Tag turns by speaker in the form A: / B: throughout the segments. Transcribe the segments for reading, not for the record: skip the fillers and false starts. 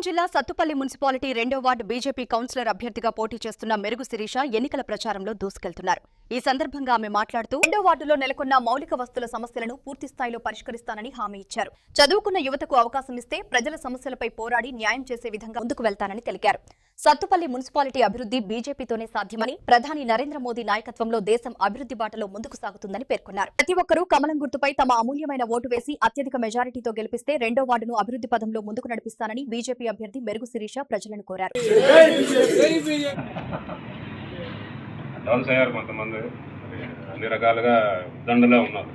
A: జిల్లా సత్తుపల్లి మున్సిపాలిటీ 2వ ward BJP councillor అభ్యర్థిగా పోటీ చేస్తున్న మెరుగు శిరీష ఎన్నికల ప్రచారంలో దూసుకెళ్తున్నారు. ఈ సందర్భంగా ఆమె మాట్లాడుతూ 2వ వార్డులో నెలకొన్న మౌలిక వస్తుల సమస్యలను పూర్తి స్థాయిలో పరిష్కరిస్తానని హామీ ఇచ్చారు. చదువుకున్న యువతకు అవకాశం ఇస్తే ప్రజల సమస్యలపై పోరాడి న్యాయం చేసే విధంగా ముందుకు వెళ్తానని తెలిపారు. సత్తుపల్లి మున్సిపాలిటీ అభివృద్ధి బీజేపీతోనే సాధ్యమని, ప్రధాని నరేంద్ర మోదీ నాయకత్వంలో దేశం అభివృద్ధి బాటలో ముందుకు సాగుతుందని పేర్కొన్నారు. ప్రతి ఒక్కరూ కమలం గుర్తుపై తమ అమూల్యమైన ఓటు వేసి అత్యధిక మెజారిటీతో గెలిపిస్తే 2వ వార్డును అభివృద్ధి పదంలో ముందుకు నడిపిస్తానని బీజేపీ అభ్యర్థి మెరుగు శిరీష ప్రజలను కోరారు.
B: డౌన్స్ అయ్యారు, కొంతమంది అన్ని రకాలుగా దండలో ఉన్నారు.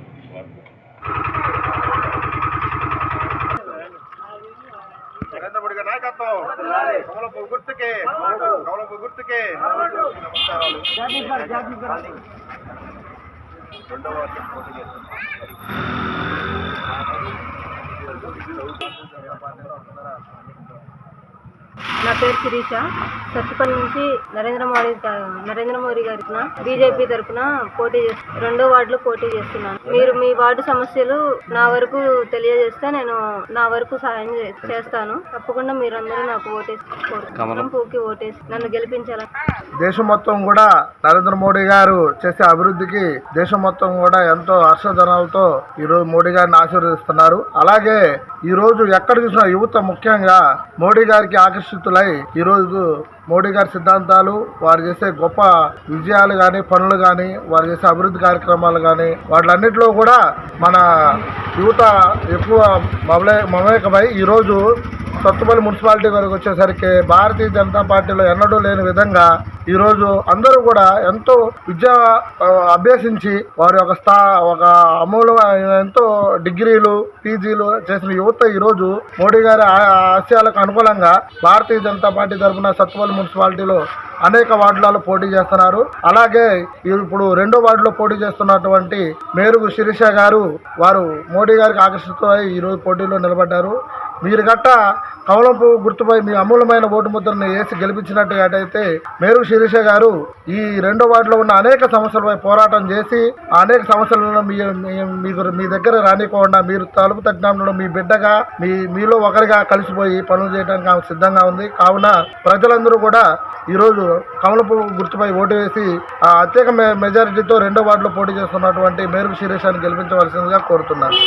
C: నరేంద్ర మోడీ గారి నాయకత్వం, కమలపు గుర్తుకే, కమలపు గుర్తుకే. రెండవ వార్డు పోటీ
D: నా పేరు శిరీష. సత్తుపల్లి నుంచి నరేంద్ర మోడీ గారి బీజేపీ తరఫున పోటీ చేస్తున్నాను. 2వ వార్డులో పోటీ చేస్తున్నాను. మీరు మీ వార్డు సమస్యలు నా వరకు తెలియజేస్తే నేను నా వరకు సహాయం చేస్తాను. తప్పకుండా మీరందరూ నాకు పూకి ఓటేసి నన్ను గెలిపించాలని.
C: దేశం మొత్తం కూడా నరేంద్ర మోడీ గారు చేసే అభివృద్ధికి దేశం మొత్తం కూడా ఎంతో హర్షధనాలతో ఈరోజు మోడీ గారిని ఆశీర్వదిస్తున్నారు. అలాగే ఈ రోజు ఎక్కడ చూసినా యువత ముఖ్యంగా మోడీ గారికి ఆకర్షితులై ఈరోజు మోడీ గారి సిద్ధాంతాలు, వారు చేసే గొప్ప విజయాలు కానీ, పనులు కానీ, వారు చేసే అభివృద్ధి కార్యక్రమాలు కానీ, వాటిలన్నింటిలో కూడా మన యువత ఎక్కువ మమేకమై ఈరోజు సత్తుపల్లి మున్సిపాలిటీ వరకు వచ్చేసరికి భారతీయ జనతా పార్టీలో ఎన్నడూ లేని విధంగా ఈరోజు అందరూ కూడా ఎంతో విద్య అభ్యసించి వారి ఒక అమూల్యమైన ఎంతో డిగ్రీలు, పీజీలు చేసిన యువత ఈరోజు మోడీ గారి ఆశయాలకు అనుకూలంగా భారతీయ జనతా పార్టీ తరఫున సత్తుపల్లి మున్సిపాలిటీలో అనేక వార్డులలో పోటీ చేస్తున్నారు. అలాగే ఇప్పుడు 2వ వార్డులో పోటీ చేస్తున్నటువంటి మెరుగు శిరీష గారు, వారు మోడీ గారికి ఆకర్షితులై ఈరోజు పోటీలో నిలబడ్డారు. మీరు గట్ట కమలంపు గుర్తుపై మీ అమూల్యమైన ఓటు ముద్రను వేసి గెలిపించినట్టుగాటైతే మెరుగు శిరీష గారు ఈ 2వ వార్డులో ఉన్న అనేక సమస్యలపై పోరాటం చేసి అనేక సమస్యలను మీ దగ్గర రానికోకుండా మీరు తలుపు తట్టినప్పుడు మీ బిడ్డగా మీలో ఒకరిగా కలిసిపోయి పనులు చేయడానికి ఆమె సిద్ధంగా ఉంది. కావున ప్రజలందరూ కూడా ఈరోజు కమలపు గుర్తుపై ఓటు వేసి అత్యధిక మెజారిటీతో 2వ వార్డులో పోటీ చేస్తున్నటువంటి మెరుగు శిరీషాన్ని గెలిపించవలసిందిగా కోరుతున్నారు.